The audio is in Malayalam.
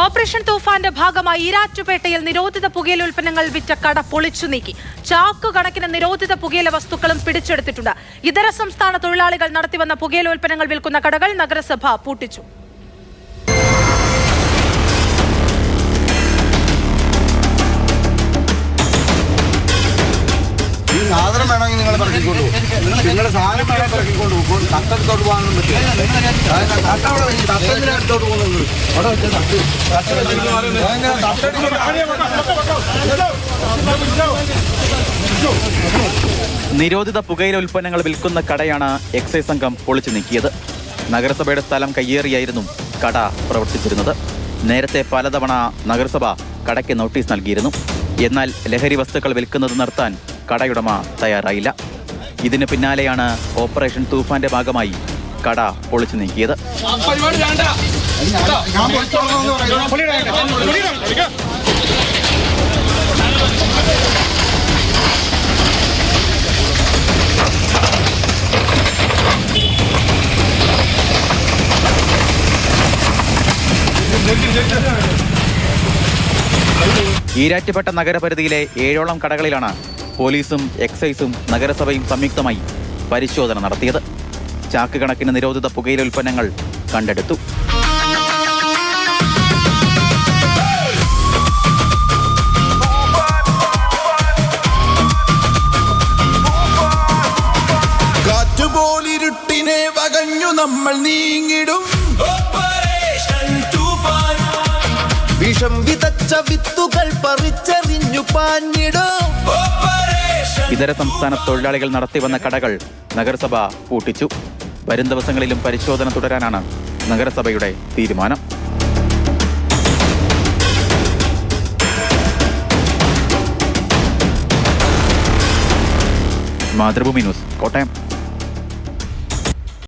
ഓപ്പറേഷൻ തൂഫാന്റെ ഭാഗമായി ഈരാറ്റുപേട്ടയിൽ നിരോധിത പുകയില ഉൽപ്പന്നങ്ങൾ വിറ്റ കട പൊളിച്ചു നീക്കി. ചാക്കുകണക്കിന് നിരോധിത പുകയില വസ്തുക്കളും പിടിച്ചെടുത്തിട്ടുണ്ട്. ഇതര സംസ്ഥാന തൊഴിലാളികൾ നടത്തിവന്ന പുകയില ഉൽപ്പന്നങ്ങൾ വിൽക്കുന്ന കടകൾ നഗരസഭ പൂട്ടിച്ചു. സാധനം വേണമെങ്കിൽ നിങ്ങൾ പറക്കിക്കൊണ്ടു നിങ്ങളുടെ സാധനം വേണം പറക്കിക്കൊണ്ടു പോകും. തട്ടത്തോട്ട് പോകാനൊന്നും പറ്റില്ല. തട്ടത്തോട്ട് പോകുന്നത് നിരോധിത പുകയില ഉൽപ്പന്നങ്ങൾ വിൽക്കുന്ന കടയാണ് എക്സൈസ് സംഘം പൊളിച്ചു നീക്കിയത്. നഗരസഭയുടെ സ്ഥലം കയ്യേറിയായിരുന്നു കട പ്രവർത്തിച്ചിരുന്നത്. നേരത്തെ പലതവണ നഗരസഭ കടയ്ക്ക് നോട്ടീസ് നൽകിയിരുന്നു. എന്നാൽ ലഹരി വസ്തുക്കൾ വിൽക്കുന്നത് നിർത്താൻ കടയുടമ തയ്യാറായില്ല. ഇതിന് പിന്നാലെയാണ് ഓപ്പറേഷൻ തൂഫാന്റെ ഭാഗമായി കട പൊളിച്ചു നീക്കിയത്. ഈരാറ്റുപേട്ട നഗരപരിധിയിലെ 7ഓളം കടകളിലാണ് പോലീസും എക്സൈസും നഗരസഭയും സംയുക്തമായി പരിശോധന നടത്തിയത്. ചാക്ക് കണക്കിന് നിരോധിത പുകയില ഉൽപ്പന്നങ്ങൾ കണ്ടെടുത്തു. കാറ്റുപോലിരുട്ടിനെ വകഞ്ഞു നമ്മൾ നീങ്ങിടും. വിഷം വിതച്ച വിത്തുകൾ പറിച്ചെറിഞ്ഞു പാഞ്ഞിടും. ഇതര സംസ്ഥാന തൊഴിലാളികൾ നടത്തിവന്ന കടകൾ നഗരസഭ പൂട്ടിച്ചു. വരും ദിവസങ്ങളിലും പരിശോധന തുടരാനാണ് നഗരസഭയുടെ തീരുമാനം. മാതൃഭൂമി ന്യൂസ്, കോട്ടയം.